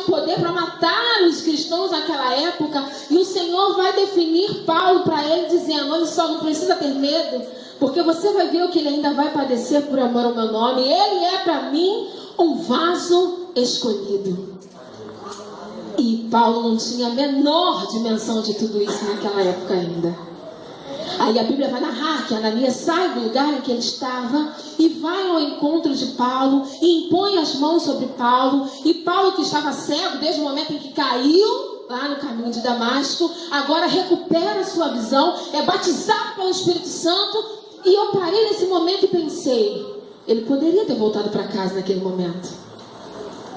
poder para matar os cristãos naquela época. E o Senhor vai definir Paulo para ele, dizendo: olha só, não precisa ter medo, porque você vai ver o que ele ainda vai padecer por amor ao meu nome. Ele é para mim um vaso escolhido. E Paulo não tinha a menor dimensão de tudo isso naquela época ainda. Aí a Bíblia vai narrar que Ananias sai do lugar em que ele estava e vai ao encontro de Paulo e impõe as mãos sobre Paulo. E Paulo, que estava cego desde o momento em que caiu lá no caminho de Damasco, agora recupera sua visão, é batizado pelo Espírito Santo. E eu parei nesse momento e pensei: ele poderia ter voltado para casa naquele momento.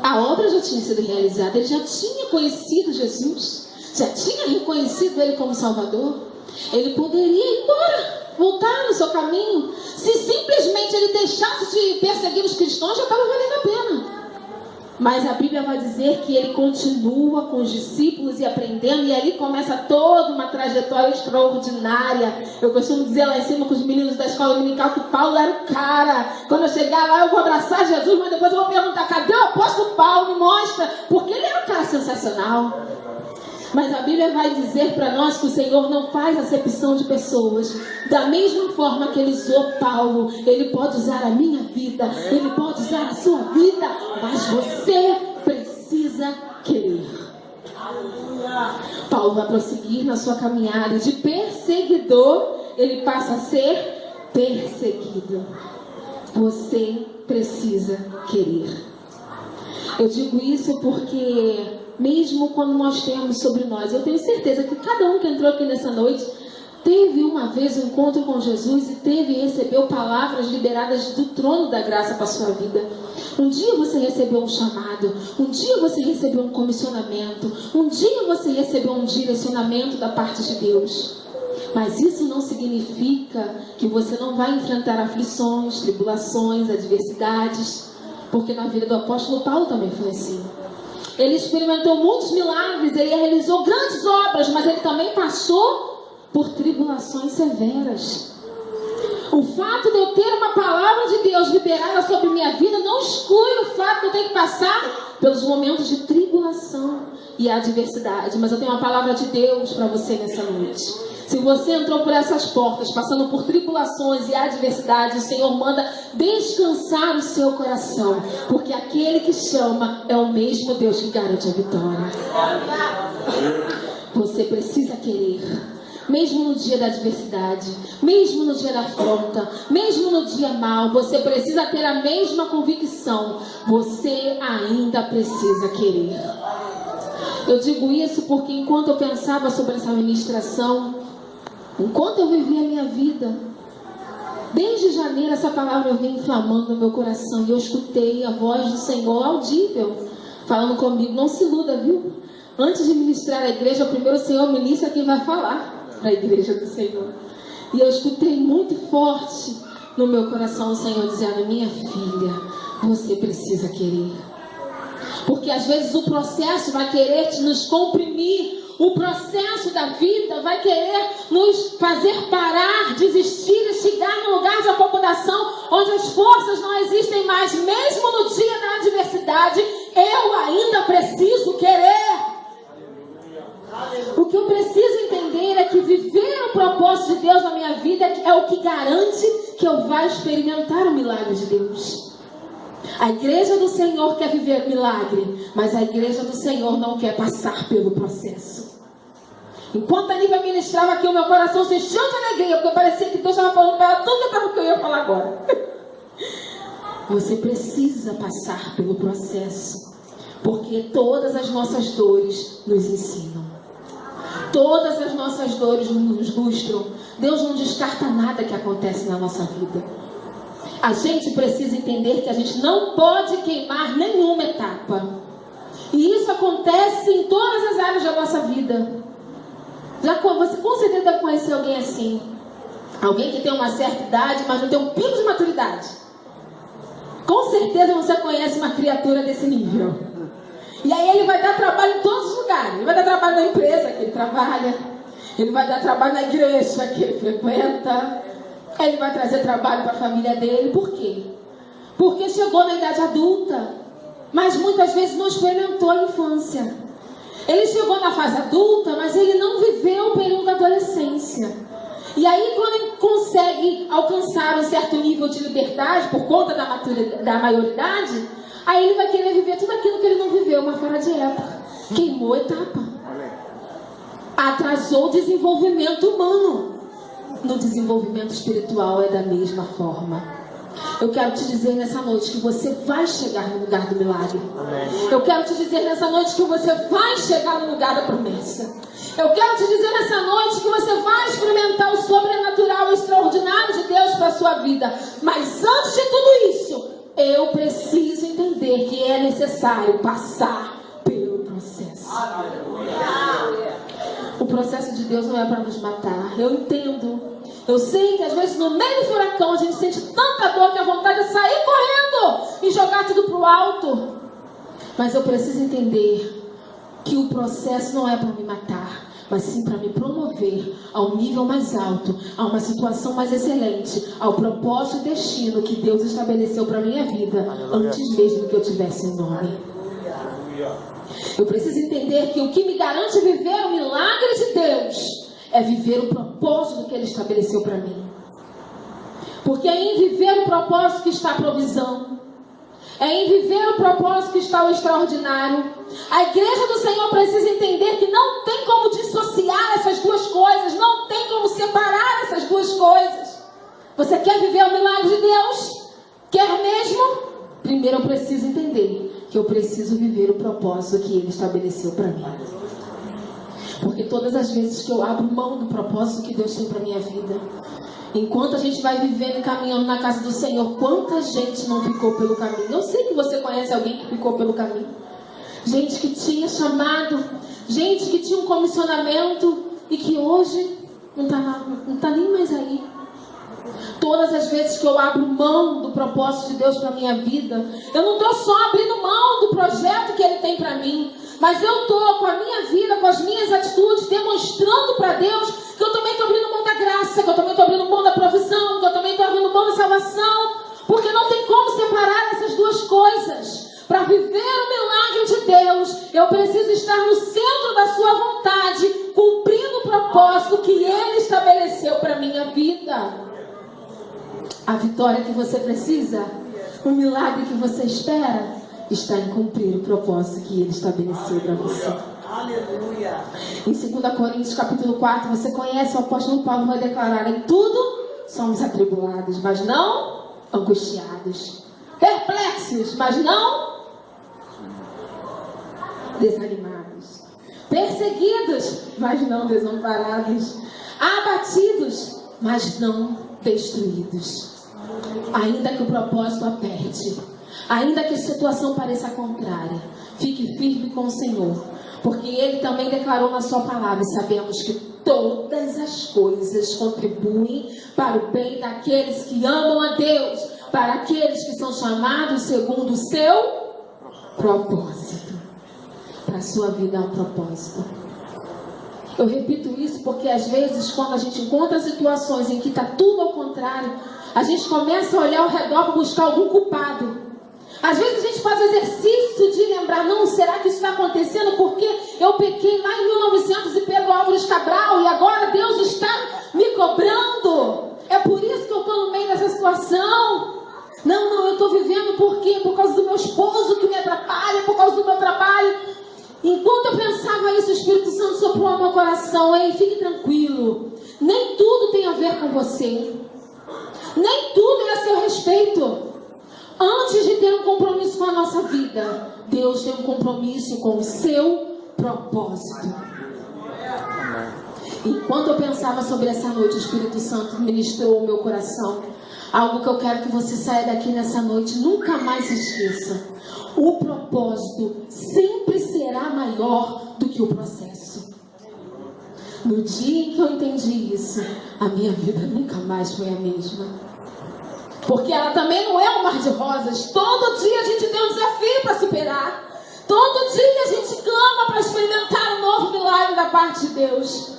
A obra já tinha sido realizada, ele já tinha conhecido Jesus, já tinha reconhecido ele como Salvador. Ele poderia ir embora, voltar no seu caminho. Se simplesmente ele deixasse de perseguir os cristãos, já estava valendo a pena. Mas a Bíblia vai dizer que ele continua com os discípulos e aprendendo, e ali começa toda uma trajetória extraordinária. Eu costumo dizer lá em cima com os meninos da escola dominical que Paulo era o cara. Quando eu chegar lá, eu vou abraçar Jesus, mas depois eu vou perguntar: cadê o apóstolo Paulo? Me mostra. Porque ele era um cara sensacional. Mas a Bíblia vai dizer para nós que o Senhor não faz acepção de pessoas. Da mesma forma que ele usou Paulo, ele pode usar a minha vida, ele pode usar a sua vida, mas você precisa querer. Paulo vai prosseguir na sua caminhada, e de perseguidor ele passa a ser perseguido. Você precisa querer. Eu digo isso porque mesmo quando nós temos sobre nós, eu tenho certeza que cada um que entrou aqui nessa noite teve uma vez um encontro com Jesus e recebeu palavras liberadas do trono da graça para a sua vida. Um dia você recebeu um chamado, um dia você recebeu um comissionamento, um dia você recebeu um direcionamento da parte de Deus. Mas isso não significa que você não vai enfrentar aflições, tribulações, adversidades, porque na vida do apóstolo Paulo também foi assim. Ele experimentou muitos milagres, ele realizou grandes obras, mas ele também passou por tribulações severas. O fato de eu ter uma palavra de Deus liberada sobre minha vida não exclui o fato de eu ter que passar pelos momentos de tribulação e adversidade. Mas eu tenho uma palavra de Deus para você nessa noite. Se você entrou por essas portas, passando por tribulações e adversidades, o Senhor manda descansar o seu coração, porque aquele que chama é o mesmo Deus que garante a vitória. Você precisa querer, mesmo no dia da adversidade, mesmo no dia da afronta, mesmo no dia mau, você precisa ter a mesma convicção. Você ainda precisa querer. Eu digo isso porque enquanto eu pensava sobre essa ministração, enquanto eu vivia a minha vida, desde janeiro essa palavra vem inflamando o meu coração. E eu escutei a voz do Senhor audível, falando comigo: não se iluda, viu? Antes de ministrar a igreja, primeiro o Senhor ministra quem vai falar para a igreja do Senhor. E eu escutei muito forte no meu coração o Senhor dizendo: minha filha, você precisa querer. Porque às vezes o processo vai querer nos comprimir. O processo da vida vai querer nos fazer parar, desistir e chegar num lugar de acomodação onde as forças não existem mais. Mesmo no dia da adversidade, eu ainda preciso querer. O que eu preciso entender é que viver o propósito de Deus na minha vida é o que garante que eu vá experimentar o milagre de Deus. A igreja do Senhor quer viver milagre, mas a igreja do Senhor não quer passar pelo processo. Enquanto a Nívia ministrava aqui, o meu coração se encheu de alegria, porque parecia que Deus estava falando para ela tudo que eu ia falar agora. Você precisa passar pelo processo, porque todas as nossas dores nos ensinam. Todas as nossas dores nos lustram. Deus não descarta nada que acontece na nossa vida. A gente precisa entender que a gente não pode queimar nenhuma etapa. E isso acontece em todas as áreas da nossa vida. Você com certeza deve conhecer alguém assim. Alguém que tem uma certa idade, mas não tem um pingo de maturidade. Com certeza você conhece uma criatura desse nível. E aí ele vai dar trabalho em todos os lugares. Ele vai dar trabalho na empresa que ele trabalha. Ele vai dar trabalho na igreja que ele frequenta. Ele vai trazer trabalho para a família dele. Por quê? Porque chegou na idade adulta. mas muitas vezes não experimentou a infância. Ele chegou na fase adulta, mas ele não viveu o período da adolescência. E aí, quando ele consegue alcançar um certo nível de liberdade, por conta da maioridade, aí ele vai querer viver tudo aquilo que ele não viveu, mas fora de época. Queimou etapa. Atrasou o desenvolvimento humano. No desenvolvimento espiritual é da mesma forma. Eu quero te dizer nessa noite que você vai chegar no lugar do milagre. Eu quero te dizer nessa noite que você vai chegar no lugar da promessa. Eu quero te dizer nessa noite que você vai experimentar o sobrenatural, o extraordinário de Deus para a sua vida. Mas antes de tudo isso, eu preciso entender que é necessário passar pelo processo. O processo de Deus não é para nos matar. Eu entendo. Eu sei que às vezes no meio do furacão a gente sente tanta dor que a vontade é sair correndo e jogar tudo pro alto. Mas eu preciso entender que o processo não é para me matar, mas sim para me promover ao nível mais alto, a uma situação mais excelente, ao propósito e destino que Deus estabeleceu para minha vida, antes mesmo que eu tivesse um nome. Eu preciso entender que o que me garante viver o milagre de Deus é viver o propósito que Ele estabeleceu para mim. Porque é em viver o propósito que está a provisão. É em viver o propósito que está o extraordinário. A igreja do Senhor precisa entender que não tem como dissociar essas duas coisas. Não tem como separar essas duas coisas. Você quer viver o milagre de Deus? Quer mesmo? Primeiro eu preciso entender que eu preciso viver o propósito que Ele estabeleceu para mim. Porque todas as vezes que eu abro mão do propósito que Deus tem para minha vida, enquanto a gente vai vivendo e caminhando na casa do Senhor, quanta gente não ficou pelo caminho. Eu sei que você conhece alguém que ficou pelo caminho. Gente que tinha chamado, gente que tinha um comissionamento e que hoje não tá nem mais aí. Todas as vezes que eu abro mão do propósito de Deus para minha vida, eu não estou só abrindo mão do projeto que Ele tem para mim, mas eu estou com a minha vida, com as minhas atitudes, demonstrando para Deus que eu também estou abrindo mão da graça, que eu também estou abrindo mão da provisão, que eu também estou abrindo mão da salvação, porque não tem como separar essas duas coisas. Para viver o milagre de Deus, eu preciso estar no centro da sua vontade, cumprindo o propósito que Ele estabeleceu para a minha vida. A vitória que você precisa, o milagre que você espera, está em cumprir o propósito que Ele estabeleceu para você. Aleluia. Em 2 Coríntios capítulo 4, você conhece, o apóstolo Paulo vai declarar: em tudo somos atribulados, mas não angustiados, perplexos, mas não desanimados, perseguidos, mas não desamparados, abatidos, mas não destruídos. Ainda que o propósito aperte, ainda que a situação pareça contrária, fique firme com o Senhor, porque Ele também declarou na sua palavra, e sabemos que todas as coisas contribuem para o bem daqueles que amam a Deus, para aqueles que são chamados segundo o seu propósito. Para a sua vida há um propósito. Eu repito isso porque às vezes, quando a gente encontra situações em que está tudo ao contrário, a gente começa a olhar ao redor para buscar algum culpado. Às vezes a gente faz o exercício de lembrar: não, será que isso está acontecendo porque eu pequei lá em 1900 e Pedro Álvares Cabral e agora Deus está me cobrando? É por isso que eu estou no meio dessa situação? Não, eu estou vivendo por quê? Por causa do meu esposo que me atrapalha, por causa do meu trabalho. Enquanto eu pensava isso, o Espírito Santo soprou no meu coração: ei, fique tranquilo, nem tudo tem a ver com você, nem tudo é a seu respeito. Antes de ter um compromisso com a nossa vida, Deus tem um compromisso com o seu propósito. Enquanto eu pensava sobre essa noite, o Espírito Santo ministrou o meu coração algo que eu quero que você saia daqui nessa noite, nunca mais se esqueça: o propósito sempre será maior do que o processo. No dia em que eu entendi isso, a minha vida nunca mais foi a mesma. Porque ela também não é um mar de rosas. Todo dia a gente tem um desafio para superar. Todo dia a gente clama para experimentar um novo milagre da parte de Deus.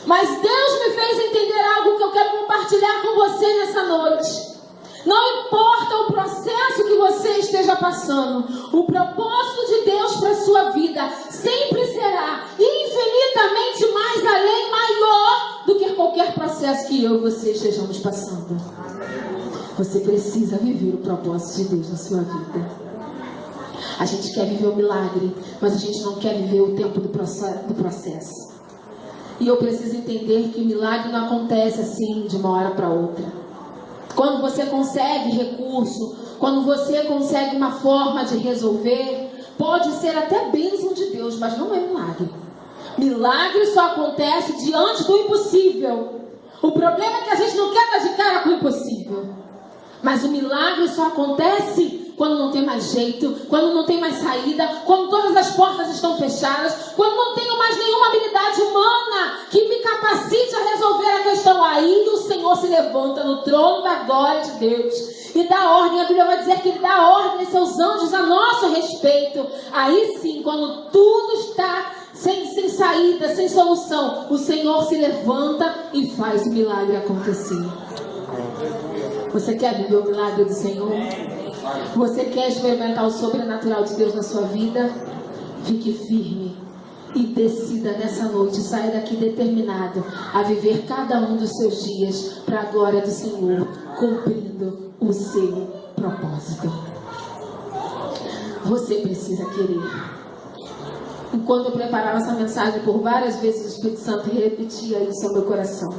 Mas Deus me fez entender algo que eu quero compartilhar com você nessa noite. Não importa o processo que você esteja passando, o propósito de Deus para a sua vida sempre será infinitamente mais além, maior do que qualquer processo que eu e você estejamos passando. Você precisa viver o propósito de Deus na sua vida. A gente quer viver o milagre, mas a gente não quer viver o tempo do processo. E eu preciso entender que o milagre não acontece assim de uma hora para outra. Quando você consegue recurso, quando você consegue uma forma de resolver, pode ser até bênção de Deus, mas não é milagre. Milagre só acontece diante do impossível. O problema é que a gente não quer dar de cara com o impossível. Mas o milagre só acontece quando não tem mais jeito, quando não tem mais saída, quando todas as portas estão fechadas, quando não tenho mais nenhuma habilidade humana que me capacite a resolver a questão. Aí o Senhor se levanta no trono da glória de Deus e dá ordem. A Bíblia vai dizer que Ele dá ordem aos seus anjos a nosso respeito. Aí sim, quando tudo está sem saída, sem solução, o Senhor se levanta e faz o milagre acontecer. Você quer viver o milagre do Senhor? Você quer experimentar o sobrenatural de Deus na sua vida? Fique firme e decida nessa noite, saia daqui determinado a viver cada um dos seus dias para a glória do Senhor, cumprindo o seu propósito. Você precisa querer. Enquanto eu preparava essa mensagem, por várias vezes o Espírito Santo repetia isso ao meu coração.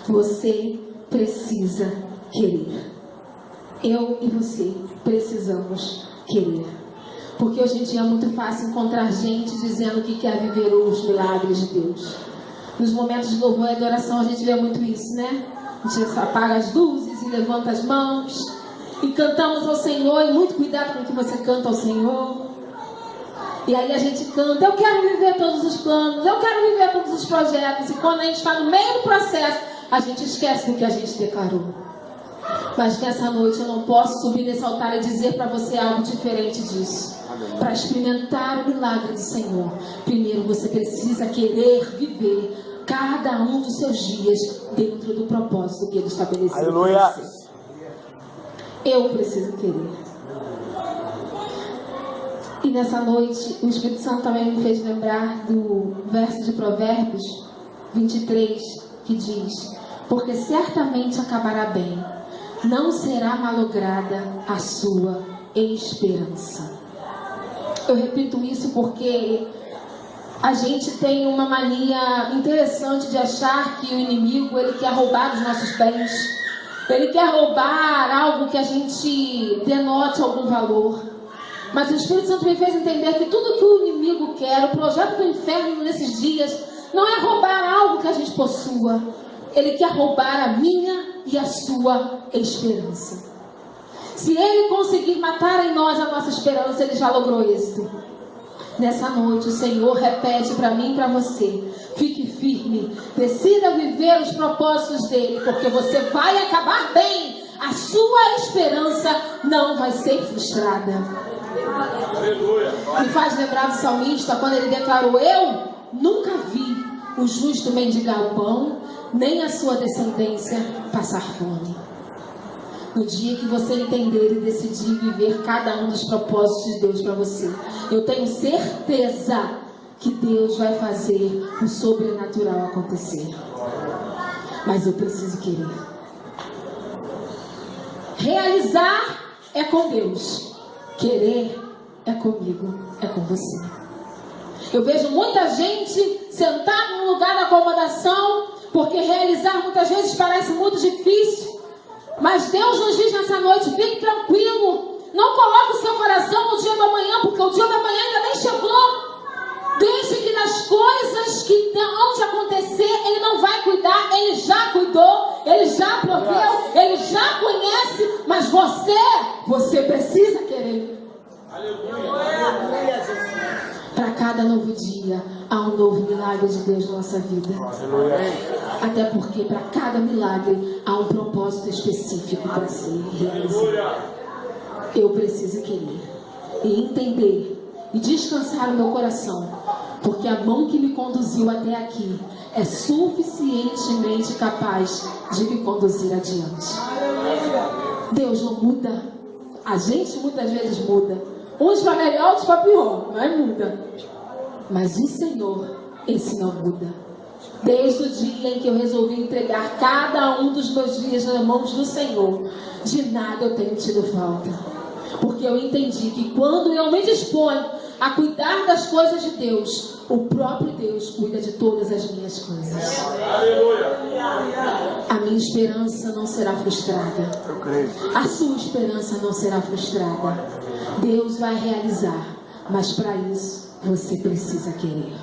Você precisa querer. Eu e você precisamos querer. Porque hoje em dia é muito fácil encontrar gente dizendo que quer viver os milagres de Deus. Nos momentos de louvor e adoração a gente vê muito isso, né? A gente apaga as luzes e levanta as mãos e cantamos ao Senhor. E muito cuidado com o que você canta ao Senhor. E aí a gente canta: eu quero viver todos os planos, eu quero viver todos os projetos. E quando a gente está no meio do processo, a gente esquece do que a gente declarou. Mas nessa noite eu não posso subir nesse altar e dizer para você algo diferente disso. Para experimentar o milagre do Senhor, primeiro você precisa querer viver cada um dos seus dias dentro do propósito que Ele estabeleceu. Aleluia. Para você. Eu preciso querer. E nessa noite o Espírito Santo também me fez lembrar do verso de Provérbios 23, que diz: porque certamente acabará bem, não será malograda a sua esperança. Eu repito isso porque a gente tem uma mania interessante de achar que o inimigo, ele quer roubar os nossos bens. Ele quer roubar algo que a gente denote algum valor. Mas o Espírito Santo me fez entender que tudo que o inimigo quer, o projeto do inferno nesses dias, não é roubar algo que a gente possua. Ele quer roubar a minha e a sua esperança. Se ele conseguir matar em nós a nossa esperança, ele já logrou êxito. Nessa noite o Senhor repete para mim e para você: fique firme, decida viver os propósitos dele, porque você vai acabar bem. A sua esperança não vai ser frustrada. Me faz lembrar do salmista quando ele declarou: eu nunca vi o justo mendigar o pão, nem a sua descendência passar fome. No dia que você entender e decidir viver cada um dos propósitos de Deus para você, eu tenho certeza que Deus vai fazer o sobrenatural acontecer. Mas eu preciso querer. Realizar é com Deus. Querer é comigo, é com você. Eu vejo muita gente sentada no lugar da acomodação, porque realizar muitas vezes parece muito difícil. Mas Deus nos diz nessa noite: fique tranquilo, não coloque o seu coração no dia do amanhã, porque o dia do amanhã ainda nem chegou. Deixe que nas coisas que vão te acontecer, Ele não vai cuidar. Ele já cuidou, Ele já proveu, Ele já conhece. Mas você precisa querer. Para cada novo dia há um novo milagre de Deus na nossa vida. Até porque para cada milagre há um propósito específico para ser realizado. Eu preciso querer e entender e descansar o meu coração, porque a mão que me conduziu até aqui é suficientemente capaz de me conduzir adiante. Deus não muda. A gente muitas vezes muda. Uns para melhor, outros para pior, mas muda. Mas o Senhor, esse não muda. Desde o dia em que eu resolvi entregar cada um dos meus dias nas mãos do Senhor, de nada eu tenho tido falta. Porque eu entendi que quando eu me disponho a cuidar das coisas de Deus, o próprio Deus cuida de todas as minhas coisas. A minha esperança não será frustrada. A sua esperança não será frustrada. Deus vai realizar, mas para isso você precisa querer.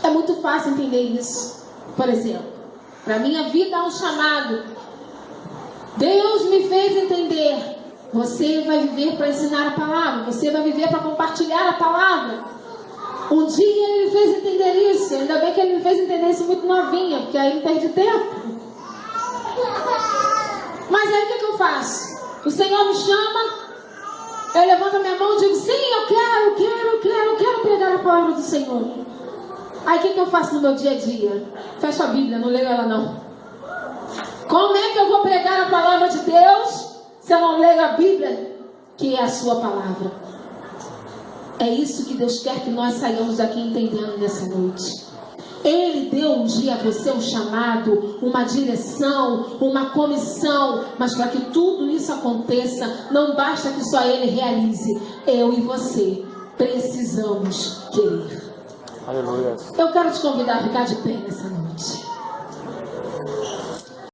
É muito fácil entender isso. Por exemplo, para minha vida há um chamado. Deus me fez entender. Você vai viver para ensinar a palavra. Você vai viver para compartilhar a palavra. Um dia Ele me fez entender isso. Ainda bem que Ele me fez entender isso muito novinha, porque aí não perde tempo. Mas aí o que eu faço? O Senhor me chama, eu levanto a minha mão e digo: sim, eu quero pregar a palavra do Senhor. Aí o que eu faço no meu dia a dia? Fecho a Bíblia, não leio ela não. Como é que eu vou pregar a palavra de Deus se eu não leio a Bíblia, que é a sua palavra? É isso que Deus quer que nós saiamos daqui entendendo nessa noite. Ele deu um dia a você um chamado, uma direção, uma comissão, mas para que tudo isso aconteça, não basta que só Ele realize. Eu e você precisamos querer. Aleluia. Eu quero te convidar a ficar de pé nessa noite.